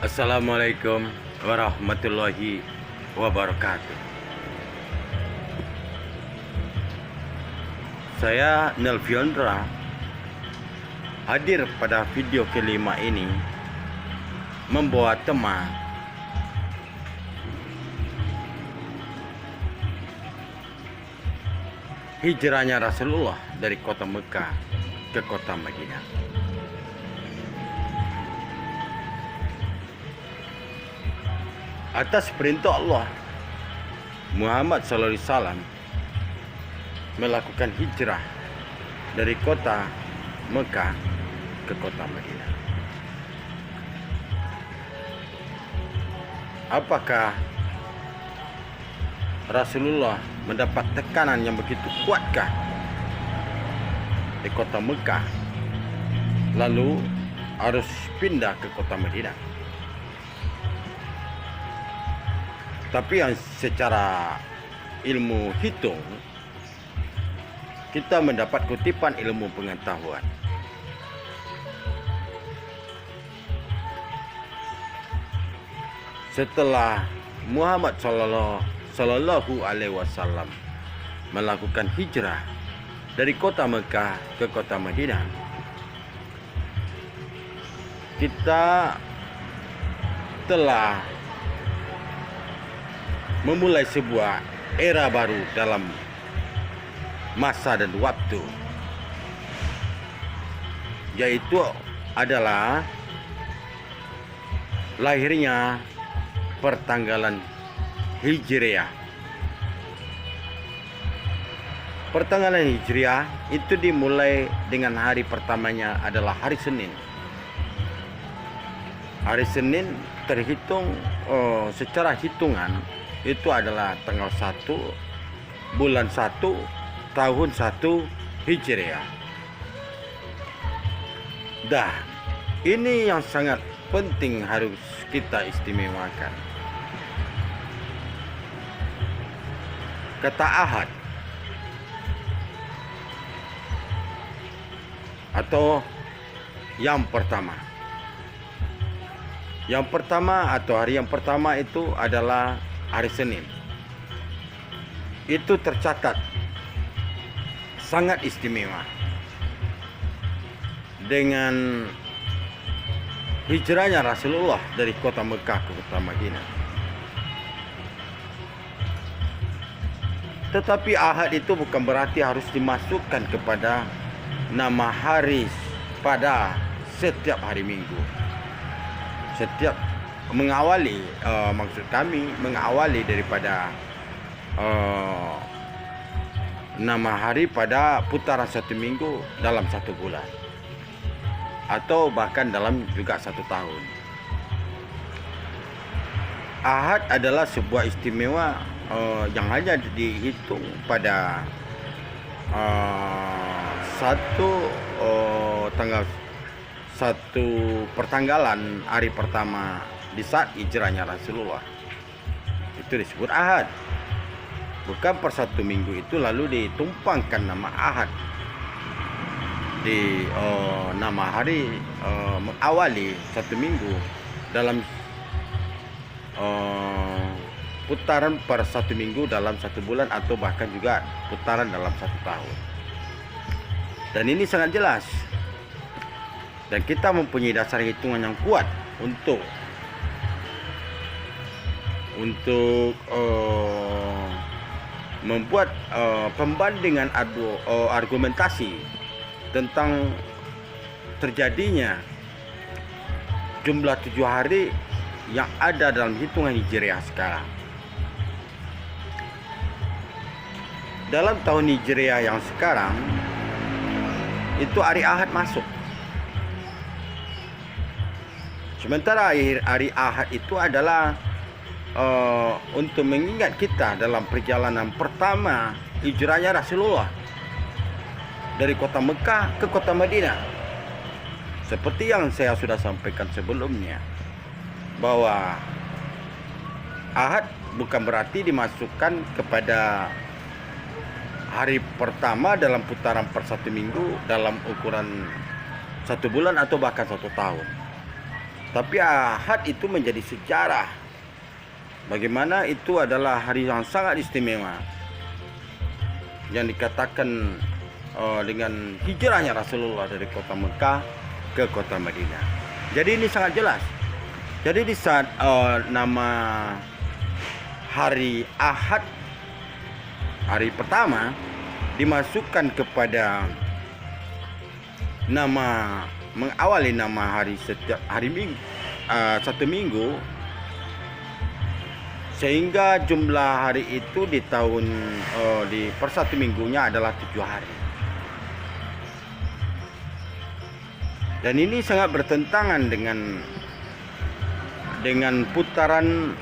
Assalamualaikum warahmatullahi wabarakatuh. Saya Nelviondra hadir pada video kelima ini membawa tema hijrahnya Rasulullah dari kota Mekah ke kota Madinah. Atas perintah Allah, Muhammad SAW melakukan hijrah dari kota Mekah ke kota Madinah. Apakah Rasulullah mendapat tekanan yang begitu kuatkah di kota Mekah, lalu harus pindah ke kota Madinah? Tapi yang secara ilmu hitung, kita mendapat kutipan ilmu pengetahuan. Setelah Muhammad Sallallahu Alaihi Wasallam melakukan hijrah dari kota Mekah ke kota Madinah, kita telah memulai sebuah era baru dalam masa dan waktu, yaitu adalah lahirnya pertanggalan Hijriah. Pertanggalan Hijriah itu dimulai dengan hari pertamanya adalah hari Senin. Hari Senin terhitung secara hitungan itu adalah tanggal 1 bulan 1 tahun 1 Hijriah. Ini yang sangat penting harus kita istimewakan. Kata Ahad atau yang pertama. Yang pertama atau hari yang pertama itu adalah hari Senin. Itu tercatat sangat istimewa dengan hijrahnya Rasulullah dari kota Mekah ke kota Madinah. Tetapi Ahad itu bukan berarti harus dimasukkan kepada nama hari pada setiap hari Minggu. Setiap mengawali, maksud kami mengawali daripada nama hari pada putaran satu minggu dalam satu bulan, atau bahkan dalam juga satu tahun. Ahad adalah sebuah istimewa yang hanya dihitung pada tanggal satu pertanggalan hari pertama di saat hijrahnya Rasulullah. Itu disebut Ahad. Bukan per satu minggu itu lalu ditumpangkan nama Ahad di nama hari mengawali satu minggu dalam putaran per satu minggu dalam satu bulan, atau bahkan juga putaran dalam satu tahun. Dan ini sangat jelas, dan kita mempunyai dasar hitungan yang kuat untuk membuat pembandingan argumentasi tentang terjadinya jumlah 7 hari yang ada dalam hitungan Hijriah sekarang. Dalam tahun Hijriah yang sekarang itu hari Ahad masuk. Sementara hari Ahad itu adalah untuk mengingat kita dalam perjalanan pertama hijrahnya Rasulullah dari kota Mekah ke kota Madinah. Seperti yang saya sudah sampaikan sebelumnya, bahwa Ahad bukan berarti dimasukkan kepada hari pertama dalam putaran per satu minggu dalam ukuran satu bulan atau bahkan satu tahun. Tapi Ahad itu menjadi sejarah. Bagaimana itu adalah hari yang sangat istimewa, yang dikatakan dengan hijrahnya Rasulullah dari kota Mekah ke kota Madinah. Jadi ini sangat jelas. Jadi di saat nama hari Ahad, hari pertama, dimasukkan kepada nama, mengawali nama hari setiap hari minggu, satu minggu, sehingga jumlah hari itu di tahun di per satu minggunya adalah 7 hari. Dan ini sangat bertentangan dengan putaran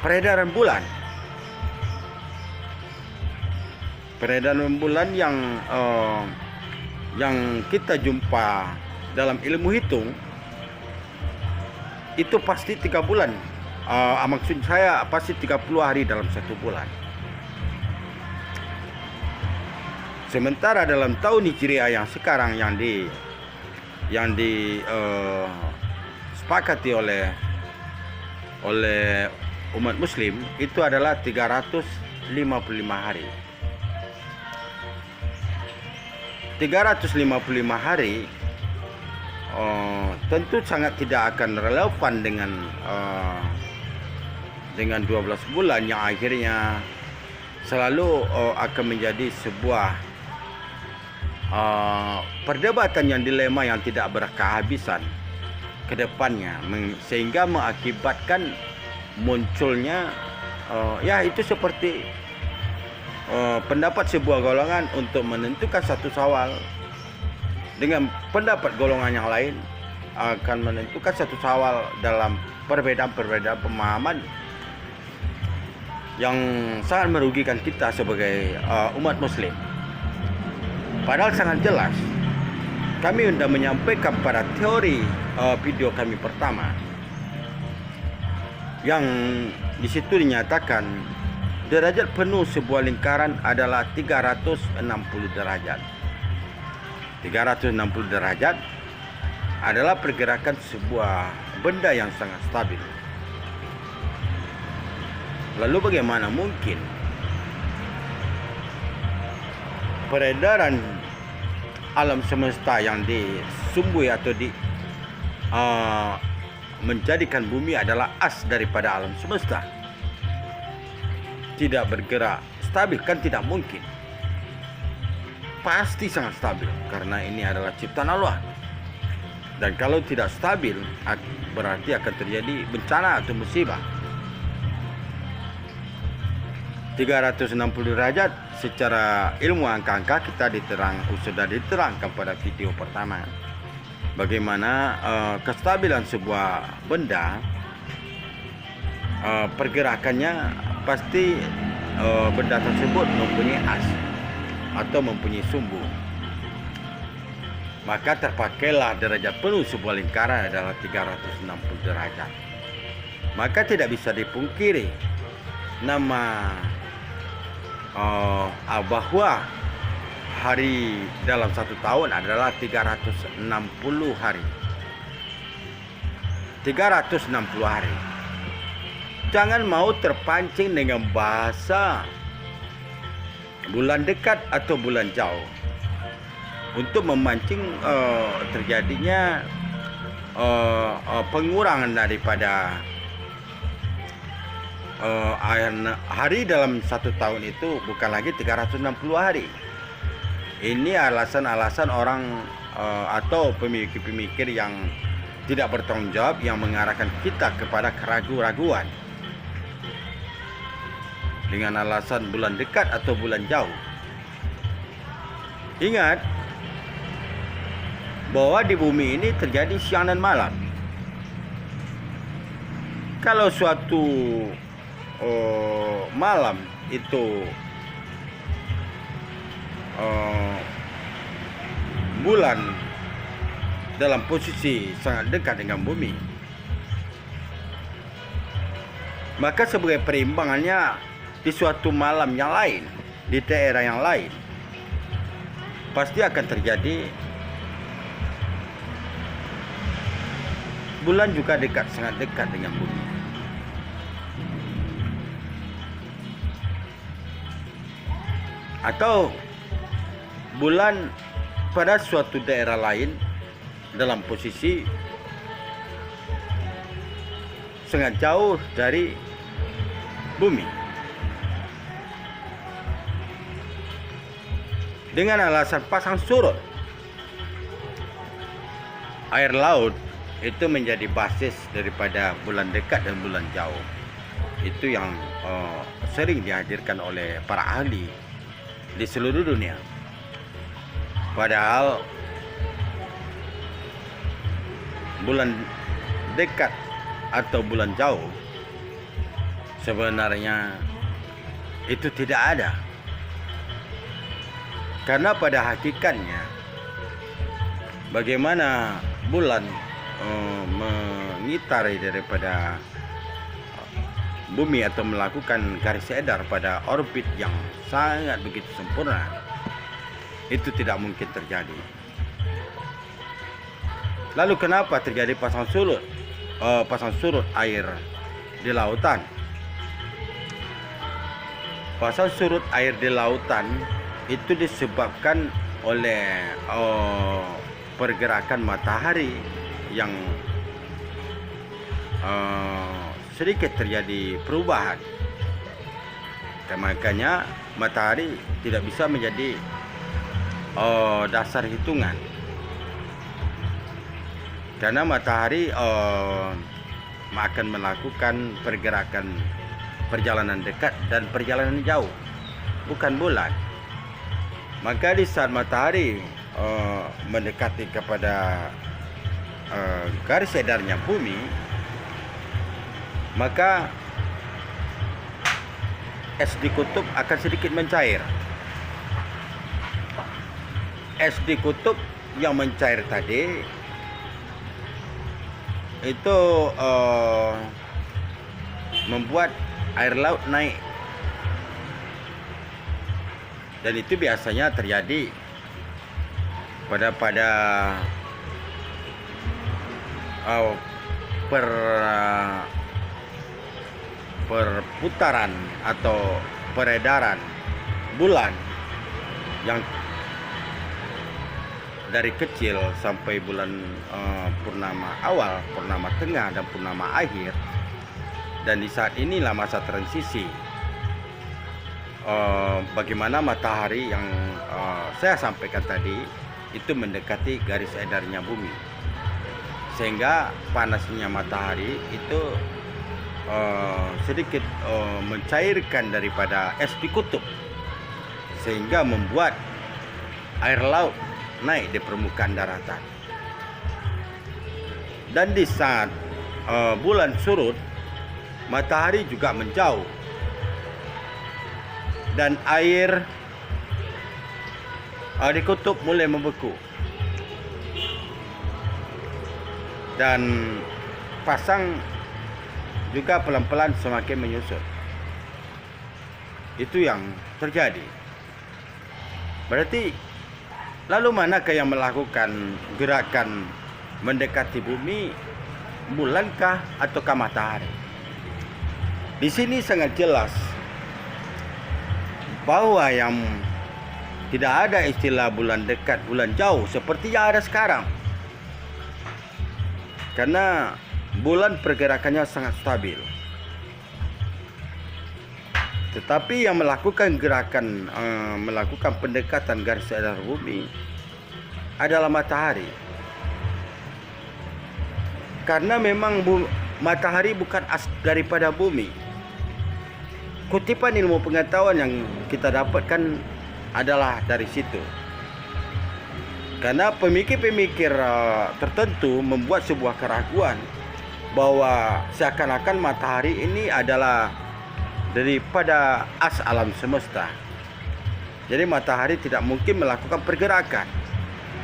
peredaran bulan. Peredaran bulan yang kita jumpa dalam ilmu hitung itu pasti 3 bulan. Maksud saya pasti 30 hari dalam satu bulan. Sementara dalam tahun Hijriah yang sekarang yang disepakati oleh umat Muslim itu adalah 355 hari. 355 hari tentu sangat tidak akan relevan dengan 12 bulan yang akhirnya selalu akan menjadi sebuah perdebatan yang dilema yang tidak berkehabisan ke depannya, sehingga mengakibatkan munculnya ya itu seperti pendapat sebuah golongan untuk menentukan satu Syawal dengan pendapat golongan yang lain akan menentukan satu Syawal dalam perbedaan-perbedaan pemahaman yang sangat merugikan kita sebagai umat Muslim. Padahal sangat jelas kami sudah menyampaikan pada teori video kami pertama, yang di situ dinyatakan derajat penuh sebuah lingkaran adalah 360 derajat. 360 derajat adalah pergerakan sebuah benda yang sangat stabil. Lalu bagaimana mungkin peredaran alam semesta yang disumbui atau menjadikan bumi adalah as daripada alam semesta tidak bergerak stabil? Kan tidak mungkin. Pasti sangat stabil karena ini adalah ciptaan Allah. Dan kalau tidak stabil berarti akan terjadi bencana atau musibah. 360 derajat secara ilmu angka-angka kita sudah diterangkan pada video pertama. Bagaimana kestabilan sebuah benda, pergerakannya pasti benda tersebut mempunyai as atau mempunyai sumbu. Maka terpakailah derajat penuh sebuah lingkaran adalah 360 derajat. Maka tidak bisa dipungkiri bahwa hari dalam satu tahun adalah 360 hari. 360 hari. Jangan mau terpancing dengan bahasa bulan dekat atau bulan jauh untuk memancing terjadinya pengurangan daripada hari dalam satu tahun itu bukan lagi 360 hari. Ini alasan-alasan orang atau pemikir-pemikir yang tidak bertanggung jawab yang mengarahkan kita kepada keraguan-raguan dengan alasan bulan dekat atau bulan jauh. Ingat bahwa di bumi ini terjadi siang dan malam. Kalau suatu malam itu bulan dalam posisi sangat dekat dengan bumi, maka sebagai perimbangannya di suatu malam yang lain, di daerah yang lain, pasti akan terjadi bulan juga sangat dekat dengan bumi. Atau bulan pada suatu daerah lain dalam posisi sangat jauh dari bumi. Dengan alasan pasang surut, air laut itu menjadi basis daripada bulan dekat dan bulan jauh. Itu yang sering dihadirkan oleh para ahli di seluruh dunia. Padahal bulan dekat atau bulan jauh sebenarnya itu tidak ada. Karena pada hakikatnya bagaimana bulan mengitari daripada bumi atau melakukan garis edar pada orbit yang sangat begitu sempurna, itu tidak mungkin terjadi. Lalu kenapa terjadi pasang surut air di lautan? Pasang surut air di lautan itu disebabkan oleh pergerakan matahari yang sedikit terjadi perubahan. Makanya matahari tidak bisa menjadi dasar hitungan, karena matahari akan melakukan perjalanan dekat dan perjalanan jauh, bukan bulan. Maka di saat matahari mendekati kepada garis edarnya bumi, maka es di kutub akan sedikit mencair. Es di kutub yang mencair tadi itu membuat air laut naik. Dan itu biasanya terjadi pada perputaran atau peredaran bulan yang dari kecil sampai bulan purnama awal, purnama tengah, dan purnama akhir. Dan di saat inilah masa transisi, bagaimana matahari yang saya sampaikan tadi itu mendekati garis edarnya bumi, sehingga panasnya matahari itu sedikit mencairkan daripada es di kutub, sehingga membuat air laut naik di permukaan daratan. Dan di saat bulan surut, matahari juga menjauh dan air di kutub mulai membeku dan pasang juga pelan-pelan semakin menyusut. Itu yang terjadi. Berarti lalu manakah yang melakukan gerakan mendekati bumi, bulankah ataukah matahari? Di sini sangat jelas bahwa yang tidak ada istilah bulan dekat, bulan jauh seperti yang ada sekarang. Karena bulan pergerakannya sangat stabil. Tetapi yang melakukan gerakan, melakukan pendekatan garis edar bumi adalah matahari. Karena memang matahari bukan daripada bumi. Kutipan ilmu pengetahuan yang kita dapatkan adalah dari situ. Karena pemikir-pemikir tertentu membuat sebuah keraguan bahwa seakan-akan matahari ini adalah daripada as alam semesta. Jadi matahari tidak mungkin melakukan pergerakan.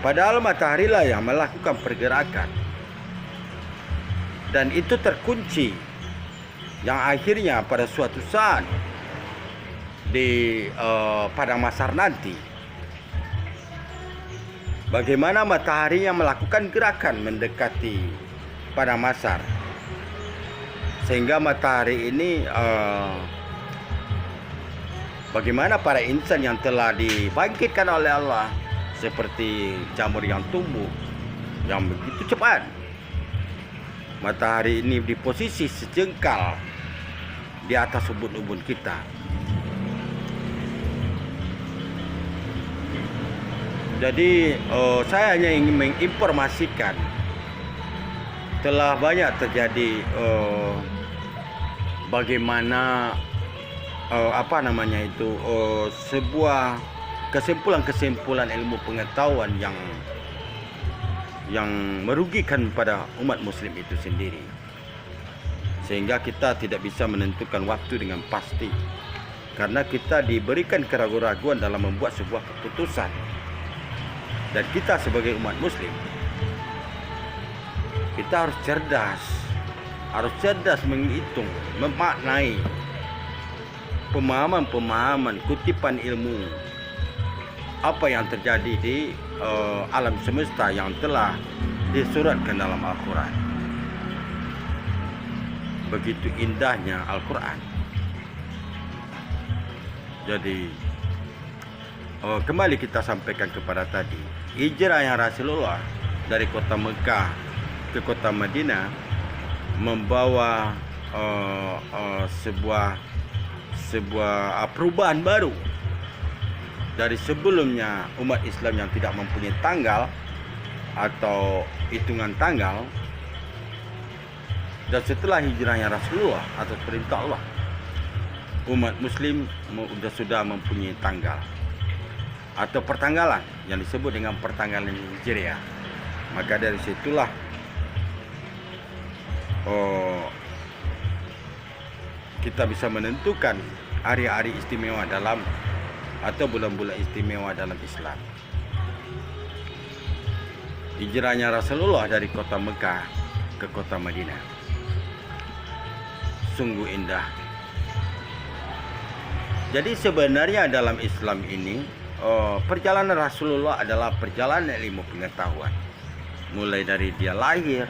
Padahal matahari lah yang melakukan pergerakan. Dan itu terkunci, yang akhirnya pada suatu saat di padang mahsyar nanti, bagaimana matahari yang melakukan gerakan mendekati padang masar, sehingga matahari ini bagaimana para insan yang telah dibangkitkan oleh Allah seperti jamur yang tumbuh yang begitu cepat. Matahari ini di posisi sejengkal di atas ubun-ubun kita. Jadi saya hanya ingin menginformasikan telah banyak terjadi bagaimana sebuah kesimpulan-kesimpulan ilmu pengetahuan yang merugikan pada umat muslim itu sendiri, sehingga kita tidak bisa menentukan waktu dengan pasti karena kita diberikan keraguan-raguan dalam membuat sebuah keputusan. Dan kita sebagai umat muslim, kita harus cerdas menghitung, memaknai pemahaman kutipan ilmu apa yang terjadi di alam semesta yang telah disuratkan dalam Al-Quran. Begitu indahnya Al-Quran. Jadi kembali kita sampaikan kepada tadi, hijrahnya Rasulullah dari kota Mekah ke kota Madinah membawa sebuah perubahan baru. Dari sebelumnya umat Islam yang tidak mempunyai tanggal atau hitungan tanggal, dan setelah hijrahnya Rasulullah atas perintah Allah, umat muslim sudah mempunyai tanggal atau pertanggalan yang disebut dengan pertanggalan Hijriah. Maka dari situlah kita bisa menentukan hari-hari istimewa dalam atau bulan-bulan istimewa dalam Islam. Hijrahnya Rasulullah dari kota Mekah ke kota Madinah sungguh indah. Jadi sebenarnya dalam Islam ini perjalanan Rasulullah adalah perjalanan ilmu pengetahuan, mulai dari dia lahir,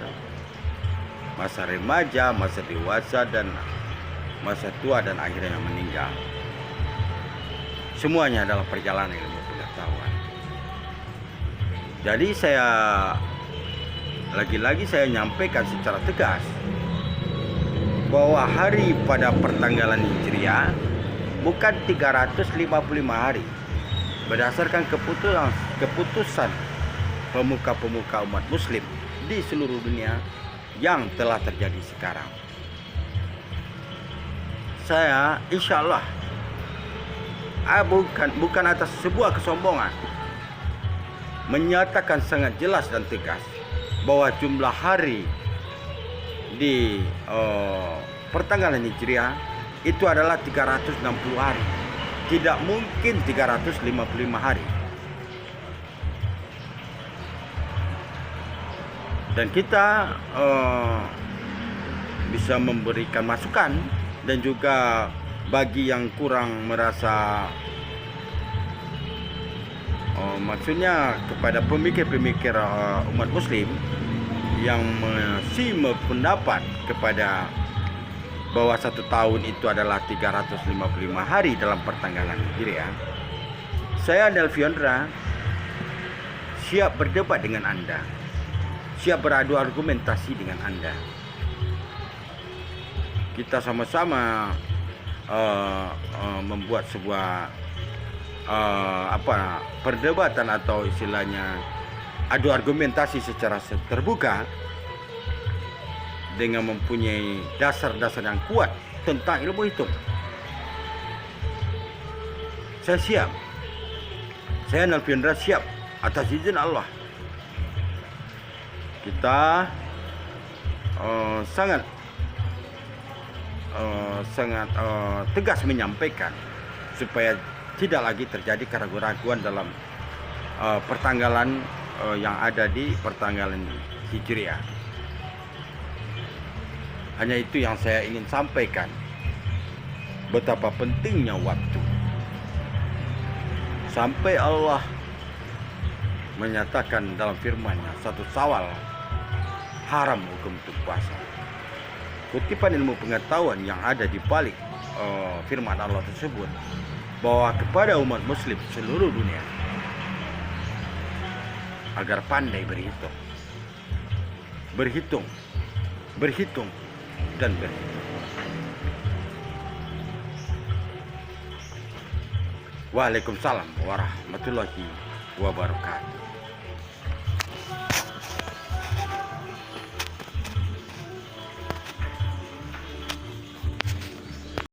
masa remaja, masa dewasa, dan masa tua, dan akhirnya meninggal. Semuanya adalah perjalanan ilmu pengetahuan. Jadi lagi-lagi saya nyampaikan secara tegas bahwa hari pada pertanggalan Hijriah bukan 355 hari. Berdasarkan keputusan pemuka-pemuka umat muslim di seluruh dunia yang telah terjadi sekarang. Saya insya Allah bukan atas sebuah kesombongan, menyatakan sangat jelas dan tegas bahwa jumlah hari di pertanggalan Hijriah itu adalah 360 hari. Tidak mungkin 355 hari. Dan kita bisa memberikan masukan, dan juga bagi yang kurang merasa maksudnya kepada pemikir-pemikir umat muslim yang masih berpendapat kepada bahwa 1 tahun itu adalah 355 hari dalam pertanggalan Hijriah, saya Delviondra siap berdebat dengan Anda, siap beradu argumentasi dengan Anda. Kita sama-sama membuat sebuah perdebatan atau istilahnya adu argumentasi secara terbuka dengan mempunyai dasar-dasar yang kuat tentang ilmu hitung. Saya siap. Saya Delviondra siap atas izin Allah. Kita sangat tegas menyampaikan supaya tidak lagi terjadi keraguan-raguan dalam pertanggalan yang ada di pertanggalan Hijriah. Hanya itu yang saya ingin sampaikan, betapa pentingnya waktu. Sampai Allah menyatakan dalam firman-Nya 1 Syawal haram hukum untuk puasa. Kutipan ilmu pengetahuan yang ada di balik firman Allah tersebut, bahwa kepada umat muslim seluruh dunia agar pandai berhitung dan berhitung. Waalaikumsalam warahmatullahi wabarakatuh.